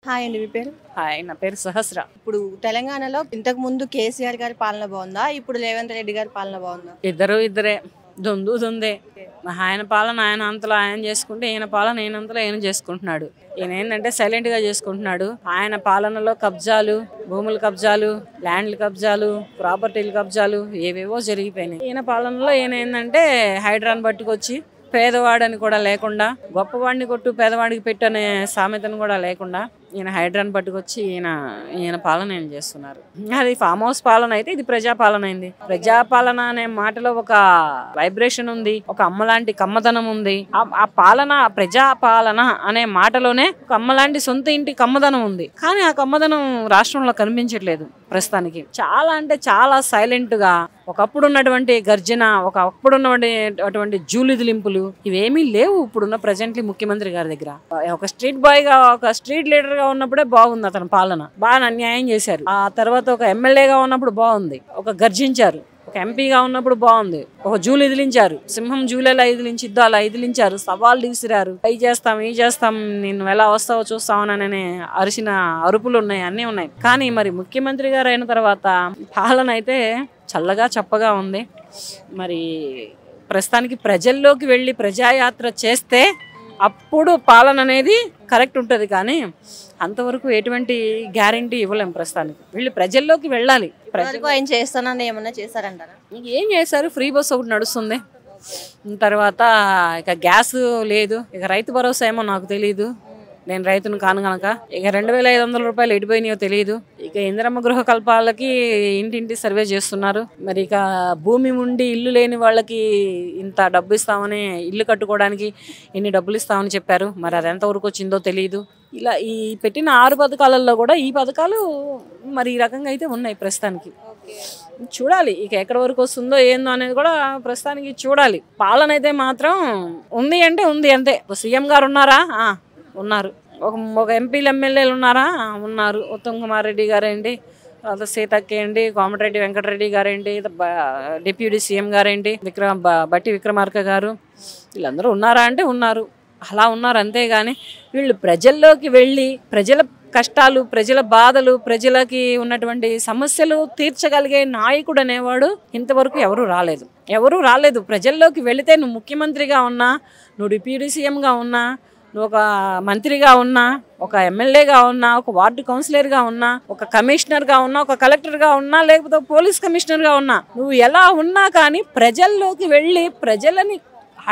Hi అండి, మీ పేరు? Hi, నా పేరు సహస్ర. ఇప్పుడు తెలంగాణలో ఇంతకు ముందు కేసీఆర్ గారి పాలన బాగుందా, ఇప్పుడు రేవంత్ రెడ్డి గారి పాలన బాగుందా? ఇద్దరే దుందే. ఆయన పాలన ఆయన అంతలో ఆయన చేసుకుంటే, ఈయన పాలన ఈయనంతలో ఈయన చేసుకుంటున్నాడు. ఈయన ఏంటంటే సైలెంట్ గా చేసుకుంటున్నాడు. ఆయన పాలనలో కబ్జాలు, భూముల కబ్జాలు, ల్యాండ్ల కబ్జాలు, ప్రాపర్టీల కబ్జాలు ఏవేవో జరిగిపోయినాయి. ఈయన పాలనలో ఈయన ఏంటంటే హైడ్రాన్ పట్టుకొచ్చి పేదవాడని కూడా లేకుండా, గొప్పవాడిని కొట్టు పేదవాడికి పెట్టనే సామెతను కూడా లేకుండా ఈయన హైడ్రాన్ పట్టుకొచ్చి ఈయన పాలన ఏం చేస్తున్నారు. అది ఫామ్ హౌస్ పాలన అయితే ఇది ప్రజాపాలన అయింది. ప్రజాపాలన అనే మాటలో ఒక వైబ్రేషన్ ఉంది, ఒక అమ్మలాంటి కమ్మదనం ఉంది. ఆ పాలన, ప్రజాపాలన అనే మాటలోనే ఒక అమ్మలాంటి సొంత ఇంటి కమ్మదనం ఉంది. కానీ ఆ కమ్మదనం రాష్ట్రంలో కనిపించట్లేదు ప్రస్తుతానికి. చాలా అంటే చాలా సైలెంట్ గా ఒకప్పుడు ఉన్నటువంటి గర్జన, ఒకప్పుడు ఉన్నటువంటి జూలిదిలింపులు ఇవేమీ లేవు ఇప్పుడున్న ప్రజెంట్లీ ముఖ్యమంత్రి గారి దగ్గర. ఒక స్ట్రీట్ బాయ్ గా, ఒక స్ట్రీట్ లీడర్ గా ఉన్నప్పుడే బాగుంది అతని పాలన. బాగా అన్యాయం చేశారు. ఆ తర్వాత ఒక ఎమ్మెల్యేగా ఉన్నప్పుడు బాగుంది, ఒక గర్జించారు. ఒక ఎంపీగా ఉన్నప్పుడు బాగుంది, ఒక జూలు ఇదిలించారు. సింహం జూలెలా ఇదిలించిద్దో అలా ఇదిలించారు. సవాళ్ళు తీసిరారు. అవి చేస్తాం, ఈ చేస్తాం, నేను ఎలా వస్తావో చూస్తామననే అరిసిన అరుపులు ఉన్నాయి, అన్నీ ఉన్నాయి. కానీ మరి ముఖ్యమంత్రి గారు అయిన తర్వాత పాలన అయితే చల్లగా చప్పగా ఉంది. మరి ప్రస్తుతానికి ప్రజల్లోకి వెళ్ళి ప్రజాయాత్ర చేస్తే అప్పుడు పాలన అనేది కరెక్ట్ ఉంటుంది. కానీ అంతవరకు ఎటువంటి గ్యారంటీ ఇవ్వలేము ప్రస్తుతానికి. వీళ్ళు ప్రజల్లోకి వెళ్ళాలి. ఆయన చేస్తానని ఏమన్నా చేశారంటారా? ఏం చేశారు? ఫ్రీ బస్ ఒకటి నడుస్తుంది. తర్వాత ఇక గ్యాస్ లేదు. ఇక రైతు భరోసా ఏమో నాకు తెలియదు, నేను రైతును కాను కనుక. ఇక 2500 రూపాయలు ఎడిపోయినాయో తెలియదు. ఇక ఇందిరమ్మ గృహ కల్పాలకి ఇంటింటి సర్వే చేస్తున్నారు. మరి ఇక భూమి ఉండి ఇల్లు లేని వాళ్ళకి ఇంత డబ్బు ఇస్తామని, ఇల్లు కట్టుకోవడానికి ఇన్ని డబ్బులు ఇస్తామని చెప్పారు. మరి అది ఎంతవరకు వచ్చిందో తెలియదు. ఇలా ఈ పెట్టిన 6 పథకాలలో కూడా ఈ పథకాలు మరి ఈ రకంగా అయితే ఉన్నాయి ప్రస్తుతానికి. చూడాలి ఇక ఎక్కడి వరకు వస్తుందో ఏందో అనేది కూడా ప్రస్తుతానికి చూడాలి. పాలన అయితే మాత్రం ఉంది అంటే ఉంది అంతే. సీఎం గారు ఉన్నారా? ఉన్నారు. ఒక ఎంపీలు ఎమ్మెల్యేలు ఉన్నారా? ఉన్నారు. ఉత్తమ్ కుమార్ రెడ్డి గారేంటి, సీతక్క ఏంటి, కోమటిరెడ్డి వెంకటరెడ్డి గారేంటి, డిప్యూటీ సీఎం గారేంటి, బట్టి విక్రమార్క గారు, వీళ్ళందరూ ఉన్నారా అంటే ఉన్నారు. అలా ఉన్నారు అంతేగాని వీళ్ళు ప్రజల్లోకి వెళ్ళి ప్రజల కష్టాలు, ప్రజల బాధలు, ప్రజలకి ఉన్నటువంటి సమస్యలు తీర్చగలిగే నాయకుడు అనేవాడు ఇంతవరకు ఎవరు రాలేదు. ప్రజల్లోకి వెళితే నువ్వు ముఖ్యమంత్రిగా ఉన్నా, నువ్వు డిప్యూటీ సీఎంగా ఉన్నా, నువ్వు ఒక మంత్రిగా ఉన్నా, ఒక ఎమ్మెల్యేగా ఉన్నా, ఒక వార్డు కౌన్సిలర్గా ఉన్నా, ఒక కమిషనర్గా ఉన్నా, ఒక కలెక్టర్గా ఉన్నా, లేకపోతే పోలీస్ కమిషనర్గా ఉన్నా, నువ్వు ఎలా ఉన్నా కానీ ప్రజల్లోకి వెళ్ళి ప్రజలని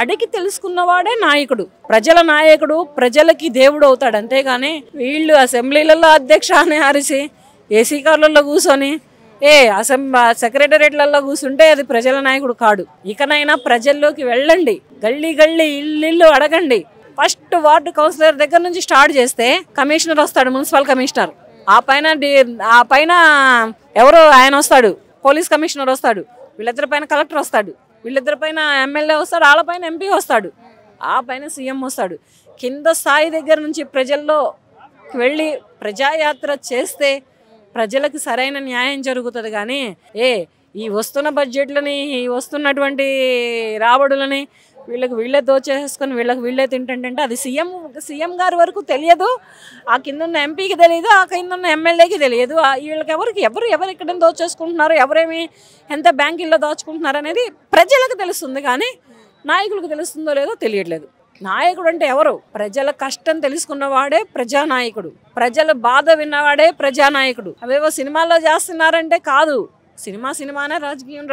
అడిగి తెలుసుకున్నవాడే నాయకుడు. ప్రజల నాయకుడు ప్రజలకి దేవుడు అవుతాడు. అంతేగాని వీళ్ళు అసెంబ్లీలలో అధ్యక్ష అని అరిసి ఏసీ కార్లలో కూర్చొని సెక్రటరేట్లలో కూర్చుంటే అది ప్రజల నాయకుడు కాడు. ఇకనైనా ప్రజల్లోకి వెళ్ళండి, గల్లీ ఇల్లు అడగండి. ఫస్ట్ వార్డు కౌన్సిలర్ దగ్గర నుంచి స్టార్ట్ చేస్తే కమిషనర్ వస్తాడు, మున్సిపల్ కమిషనర్. ఆ పైన ఎవరో ఆయన వస్తాడు, పోలీస్ కమిషనర్ వస్తాడు, వీళ్ళిద్దరి పైన కలెక్టర్ వస్తాడు, వీళ్ళిద్దరి పైన ఎమ్మెల్యే వస్తాడు, వాళ్ళ పైన ఎంపీ వస్తాడు, ఆ పైన సీఎం వస్తాడు. కింద స్థాయి దగ్గర నుంచి ప్రజల్లో వెళ్ళి ప్రజాయాత్ర చేస్తే ప్రజలకు సరైన న్యాయం జరుగుతుంది. కానీ ఈ వస్తున్న బడ్జెట్లని, ఈ వస్తున్నటువంటి రాబడులని వీళ్ళే దోచేసుకొని వీళ్ళే తింటుంటే అది సీఎం గారి వరకు తెలియదు, ఆ కింద ఉన్న ఎంపీకి తెలియదు, ఆ కింద ఉన్న ఎమ్మెల్యేకి తెలియదు. వీళ్ళకి ఎవరు ఎక్కడ దోచేసుకుంటున్నారు, ఎవరేమి ఎంత బ్యాంకుల్లో దాచుకుంటున్నారు అనేది ప్రజలకు తెలుస్తుంది. కానీ నాయకులకు తెలుస్తుందో లేదో తెలియట్లేదు. నాయకుడు అంటే ఎవరు? ప్రజల కష్టం తెలుసుకున్నవాడే ప్రజానాయకుడు, ప్రజల బాధ విన్నవాడే ప్రజానాయకుడు. అవేవో సినిమాల్లో చేస్తున్నారంటే కాదు. సినిమానే,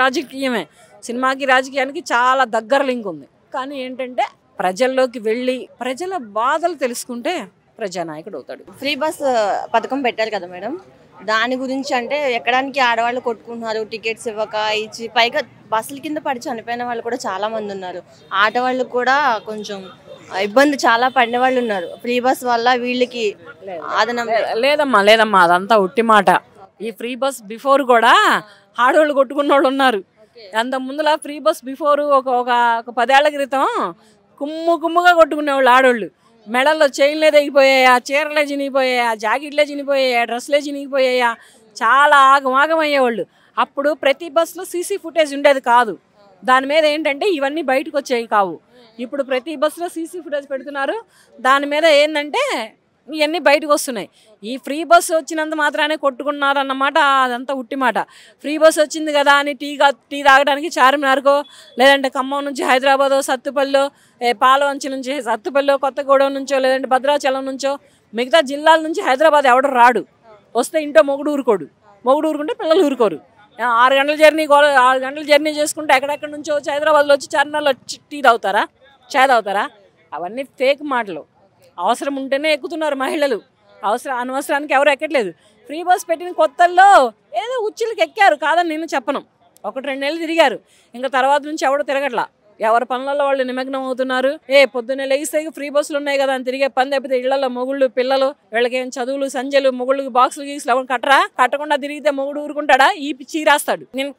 రాజకీయమే. సినిమాకి రాజకీయానికి చాలా దగ్గర లింక్ ఉంది. కానీ ఏంటంటే ప్రజల్లోకి వెళ్ళి ప్రజల బాధలు తెలుసుకుంటే ప్రజానాయకుడు అవుతాడు. ఫ్రీ బస్ పథకం పెట్టారు కదా మేడం, దాని గురించి అంటే ఎక్కడానికి ఆడవాళ్ళు కొట్టుకుంటున్నారు, టికెట్స్ ఇవ్వక ఇచ్చి, పైగా బస్సుల కింద పడి చనిపోయిన వాళ్ళు కూడా చాలా మంది ఉన్నారు. ఆటవాళ్ళు కూడా కొంచెం ఇబ్బంది చాలా పడిన వాళ్ళు ఉన్నారు. ఫ్రీ బస్ వల్ల వీళ్ళకి ఆదనం లేదమ్మా, అదంతా ఉట్టి మాట. ఈ ఫ్రీ బస్ బిఫోర్ కూడా ఆడవాళ్ళు కొట్టుకున్న వాళ్ళు ఉన్నారు. అంత ముందులా ఫ్రీ బస్ బిఫోర్ ఒక 10 ఏళ్ల క్రితం కుమ్ముగా కొట్టుకునేవాళ్ళు ఆడవాళ్ళు. మెడల్లో చైన్లే తెగిపోయాయా, చీరలే చినిగిపోయాయా, జాకెట్లే చినిగిపోయాయా, డ్రెస్లే చినిగిపోయాయా, చాలా ఆగమాగమయ్యేవాళ్ళు. అప్పుడు ప్రతి బస్సులో సీసీ ఫుటేజ్ ఉండేది కాదు. దాని మీద ఏంటంటే ఇవన్నీ బయటకు వచ్చేవి కావు. ఇప్పుడు ప్రతి బస్సులో సీసీ ఫుటేజ్ పెడుతున్నారు. దాని మీద ఏంటంటే ఇవన్నీ బయటకు వస్తున్నాయి. ఈ ఫ్రీ బస్సు వచ్చినంత మాత్రానే కొట్టుకున్నారన్నమాట, అదంతా ఉట్టి మాట. ఫ్రీ బస్సు వచ్చింది కదా అని టీ తాగడానికి చార్మినార్కో, లేదంటే ఖమ్మం నుంచి హైదరాబాదో, సత్తుపల్లిలో, పాలవంచి నుంచి సత్తుపల్లిలో, కొత్తగూడెం నుంచో, లేదంటే భద్రాచలం నుంచో, మిగతా జిల్లాల నుంచి హైదరాబాద్ ఎవడు రాడు. వస్తే ఇంట్లో మొగుడు ఊరుకుంటే పిల్లలు ఊరుకోరు. 6 గంటల జర్నీ చేసుకుంటే ఎక్కడెక్కడి నుంచో వచ్చి హైదరాబాద్లో వచ్చి చార్మినార్లో టీ తాగుతారా, చాయ్ తాగుతారా? అవన్నీ ఫేక్ మాటలు. అవసరం ఉంటేనే ఎక్కుతున్నారు మహిళలు, అనవసరానికి ఎవరు ఎక్కట్లేదు. ఫ్రీ బస్ పెట్టిన కొత్తల్లో ఏదో ఉచ్చులకి ఎక్కారు, కాదని నేను చెప్పను. 1-2 నెలలు తిరిగారు, ఇంకా తర్వాత నుంచి ఎవడో తిరగట్లా. ఎవరి పనులలో వాళ్ళు నిమగ్నం అవుతున్నారు. పొద్దున్నే లేగిస్తే ఫ్రీ బస్సులు ఉన్నాయి కదా అని తిరిగే పని తప్పితే ఇళ్లలో మొగుళ్ళు పిల్లలు వీళ్ళకి ఏం చదువులు సంజలు, మొగుళ్ళకి బాక్సులు గీసులు ఎవరు కట్టకుండా తిరిగితే మొగుడు ఊరుకుంటాడా? ఈపి చీరాస్తాడు. నేను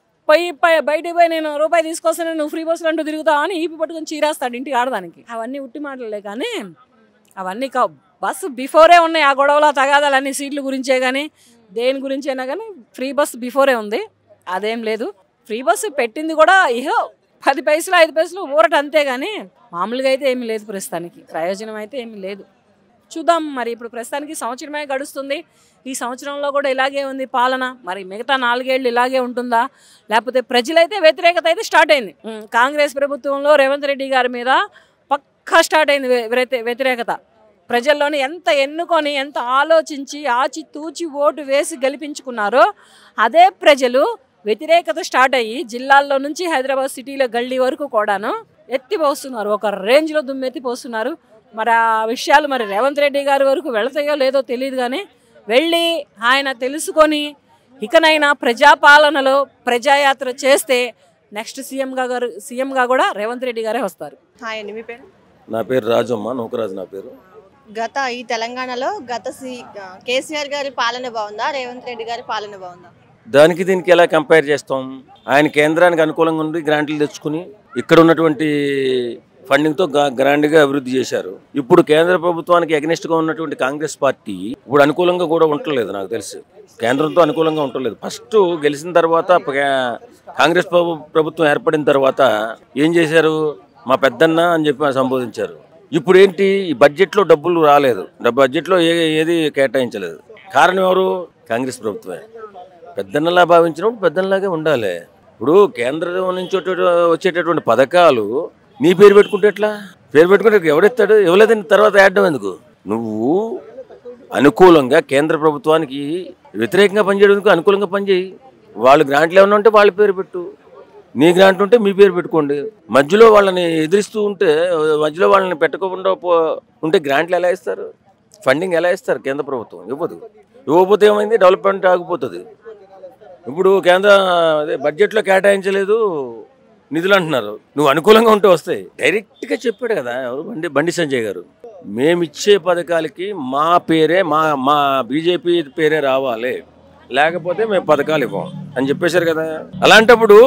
బయటికి పోయి నేను రూపాయి తీసుకొస్తాను, నువ్వు ఫ్రీ బస్సులు అంటూ తిరుగుతావు అని ఈపి పట్టుకొని చీరాస్తాడు ఇంటికి ఆడదానికి. అవన్నీ ఉట్టి మాటలే కానీ అవన్నీ బస్సు బిఫోరే ఉన్నాయి. ఆ గొడవల తగాదాలు అన్ని సీట్ల గురించే కానీ దేని గురించైనా కానీ ఫ్రీ బస్సు బిఫోరే ఉంది, అదేం లేదు. ఫ్రీ బస్సు పెట్టింది కూడా 10 పైసలు 5 పైసలు ఊరట అంతే కానీ మామూలుగా అయితే ఏమీ లేదు, ప్రస్తుతానికి ప్రయోజనం అయితే ఏమీ లేదు. చూద్దాం మరి. ఇప్పుడు ప్రస్తుతానికి సంవత్సరమే గడుస్తుంది. ఈ సంవత్సరంలో కూడా ఇలాగే ఉంది పాలన. మరి మిగతా 4 ఏళ్ళు ఇలాగే ఉంటుందా, లేకపోతే ప్రజలైతే వ్యతిరేకత అయితే స్టార్ట్ అయింది. కాంగ్రెస్ ప్రభుత్వంలో రేవంత్ రెడ్డి గారి మీద పక్కా స్టార్ట్ అయింది వ్యతిరేకత. ప్రజల్లోని ఎంత ఎన్నుకొని ఎంత ఆలోచించి ఆచితూచి ఓటు వేసి గెలిపించుకున్నారో అదే ప్రజలు వ్యతిరేకత స్టార్ట్ అయ్యి జిల్లాల్లో నుంచి హైదరాబాద్ సిటీలో గల్లీ వరకు కూడాను ఎత్తిపోస్తున్నారు, ఒక రేంజ్లో దుమ్మెత్తిపోస్తున్నారు. మరి ఆ విషయాలు మరి రేవంత్ రెడ్డి గారి వరకు వెళతాయో లేదో తెలియదు కానీ వెళ్ళి ఆయన తెలుసుకొని ఇకనైనా ప్రజాపాలనలో ప్రజాయాత్ర చేస్తే నెక్స్ట్ సీఎంగా కూడా రేవంత్ రెడ్డి గారే వస్తారు. హాయ్ అండి, మీ పేరు? నా పేరు రాజమ్మ, నౌకరాజు నా పేరు. ఈ తెలంగాణలో కేసీఆర్ గారి పాలన బాగుందా, రేవంత్ రెడ్డి గారి పాలన బాగుందా? దానికి దీనికి ఎలా కంపేర్ చేస్తాం? ఆయన కేంద్రానికి అనుకూలంగా ఉండి గ్రాంట్లు తెచ్చుకుని ఇక్కడ ఉన్నటువంటి ఫండింగ్తో గ్రాండ్గా అభివృద్ధి చేశారు. ఇప్పుడు కేంద్ర ప్రభుత్వానికి అగెనిస్ట్గా ఉన్నటువంటి కాంగ్రెస్ పార్టీ ఇప్పుడు అనుకూలంగా కూడా ఉండలేదు. నాకు తెలిసి కేంద్రంతో అనుకూలంగా ఉండలేదు. ఫస్ట్ గెలిచిన తర్వాత కాంగ్రెస్ ప్రభుత్వం ఏర్పడిన తర్వాత ఏం చేశారు? మా పెద్దన్న అని చెప్పి సంబోధించారు. ఇప్పుడు ఏంటి? ఈ బడ్జెట్లో డబ్బులు రాలేదు, బడ్జెట్లో ఏది కేటాయించలేదు. కారణం ఎవరు? కాంగ్రెస్ ప్రభుత్వమే. పెద్దన్నలా భావించినప్పుడు పెద్దన్నలాగే ఉండాలి. ఇప్పుడు కేంద్రం నుంచి వచ్చేటటువంటి పథకాలు నీ పేరు పెట్టుకుంటే ఎట్లా? పేరు పెట్టుకుంటే ఎవడెత్తాడు? ఇవ్వలేదని తర్వాత యాడ్డం ఎందుకు? నువ్వు అనుకూలంగా కేంద్ర ప్రభుత్వానికి వ్యతిరేకంగా పనిచేయడానికి అనుకూలంగా పనిచేయి. వాళ్ళు గ్రాంట్లు ఏమన్నా ఉంటే వాళ్ళ పేరు పెట్టు, నీ గ్రాంట్ ఉంటే మీ పేరు పెట్టుకోండి. మధ్యలో వాళ్ళని ఎదిరిస్తూ ఉంటే, మధ్యలో వాళ్ళని పెట్టకుండా ఉంటే గ్రాంట్లు ఎలా ఇస్తారు? ఫండింగ్ ఎలా ఇస్తారు? కేంద్ర ప్రభుత్వం ఇవ్వకపోతే ఏమైంది? డెవలప్మెంట్ ఆగిపోతుంది. ఇప్పుడు బడ్జెట్లో కేటాయించలేదు నిధులు అంటున్నారు. నువ్వు అనుకూలంగా ఉంటే వస్తాయి. డైరెక్ట్గా చెప్పాడు కదా బండి సంజయ్ గారు, మేమిచ్చే పథకాలకి మా పేరే మా బీజేపీ పేరే రావాలి, లేకపోతే మేము పథకాలు ఇవ్వం అని చెప్పేశారు కదా. అలాంటప్పుడు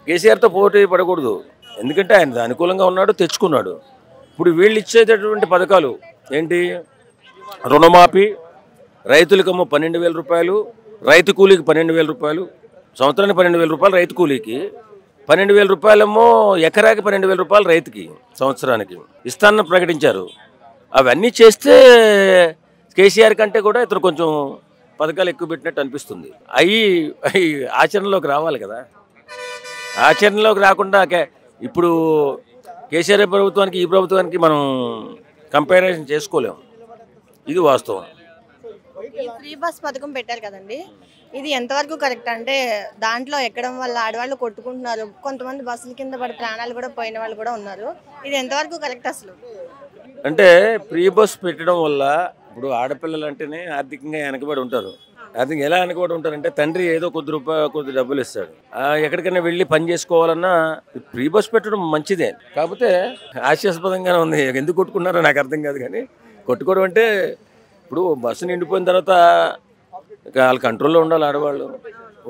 కేసీఆర్తో పోటీ పడకూడదు. ఎందుకంటే ఆయన అనుకూలంగా ఉన్నాడు, తెచ్చుకున్నాడు. ఇప్పుడు వీళ్ళు ఇచ్చేటటువంటి పథకాలు ఏంటి? రుణమాఫీ, రైతులకేమో 12,000 రూపాయలు, రైతు కూలీకి 12,000 రూపాయలు, సంవత్సరానికి 12,000 రూపాయలు రైతు కూలీకి, 12,000 రూపాయలేమో ఎకరాకి 12,000 రూపాయలు రైతుకి సంవత్సరానికి ఇస్తానని ప్రకటించారు. అవన్నీ చేస్తే కేసీఆర్ కంటే కూడా ఇతను కొంచెం పథకాలు ఎక్కువ పెట్టినట్టు అనిపిస్తుంది. అవి ఆచరణలోకి రావాలి కదా. ఆచరణలోకి రాకుండా ఇప్పుడు కేసీఆర్ ప్రభుత్వానికి ఈ ప్రభుత్వానికి మనం కంపారిజన్ చేసుకోలేము. ఇది వాస్తవం. ఈ ఫ్రీ బస్ పథకం పెట్టారు కదండి, ఇది ఎంతవరకు కరెక్ట్? అంటే దాంట్లో ఎక్కడం వల్ల ఆడవాళ్ళు కొట్టుకుంటున్నారు, కొంతమంది బస్సుల కింద పడి ప్రాణాలు కూడా పోయిన వాళ్ళు కూడా ఉన్నారు. ఇది ఎంతవరకు కరెక్ట్ అసలు? అంటే ఫ్రీ బస్ పెట్టడం వల్ల ఇప్పుడు ఆడపిల్లలు అంటేనే ఆర్థికంగా వెనకబడి ఉంటారు. ఎలా వెనకబడి ఉంటారంటే తండ్రి ఏదో కొద్ది డబ్బులు ఇస్తాడు, ఎక్కడికైనా వెళ్ళి పని చేసుకోవాలన్నా ఫ్రీ బస్ పెట్టడం మంచిదే. కాకపోతే హాస్యాస్పదంగానే ఉంది. ఎందుకు కొట్టుకున్నారో నాకు అర్థం కాదు. కానీ కొట్టుకోవడం అంటే ఇప్పుడు బస్సు నిండిపోయిన తర్వాత వాళ్ళ కంట్రోల్లో ఉండాలి ఆడవాళ్ళు.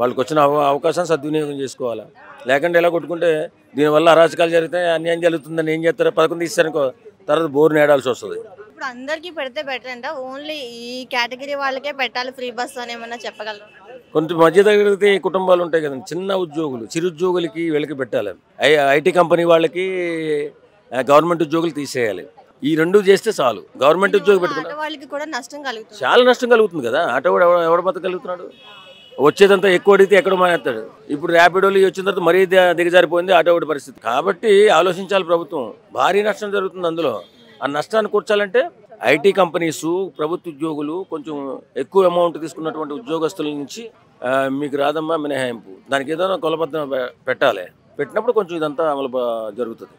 వాళ్ళకి వచ్చిన అవకాశం సద్వినియోగం చేసుకోవాలి. లేకుంటే ఎలా కొట్టుకుంటే దీనివల్ల అరాచకాలు జరుగుతాయి, అన్యాయం జరుగుతుందని ఏం చేస్తారో 11 ఇస్తారనుకో, తర్వాత బోరు నేడాల్సి వస్తుంది. ఇప్పుడు అందరికీ పెడితే బెటర్ అంట, ఓన్లీ ఈ కేటగిరీ వాళ్ళకే పెట్టాలి ఫ్రీ బస్ అని ఏమన్నా చెప్పగలరు? కొంచెం మధ్యతరగతి కుటుంబాలు ఉంటాయి కదండి, చిన్న ఉద్యోగులు, చిరుద్యోగులకి వీళ్ళకి పెట్టాలి. ఐటీ కంపెనీ వాళ్ళకి, గవర్నమెంట్ ఉద్యోగులు తీసేయాలి. ఈ రెండు చేస్తే చాలు. గవర్నమెంట్ ఉద్యోగం పెట్టుకున్నా వాళ్ళకి కూడా నష్టం కలుగుతుంది. చాలా నష్టం కలుగుతుంది కదా. ఆటో కూడా ఎవడ బతకగలుగుతున్నాడు? వచ్చేదంతా ఎక్కువ అడిగితే ఎక్కడ మానేస్తాడు. ఇప్పుడు ర్యాపిడోలు వచ్చిన తర్వాత మరీ దిగజారిపోయింది ఆటో ఒకటి పరిస్థితి. కాబట్టి ఆలోచించాలి ప్రభుత్వం. భారీ నష్టం జరుగుతుంది అందులో. ఆ నష్టాన్ని కూర్చాలంటే ఐటీ కంపెనీస్, ప్రభుత్వ ఉద్యోగులు కొంచెం ఎక్కువ అమౌంట్ తీసుకున్నటువంటి ఉద్యోగస్తుల నుంచి మీకు రాదమ్మా మినహాయింపు, దానికి ఏదైనా కొలబద్దం పెట్టాలి. పెట్టినప్పుడు కొంచెం ఇదంతా అమలు జరుగుతుంది.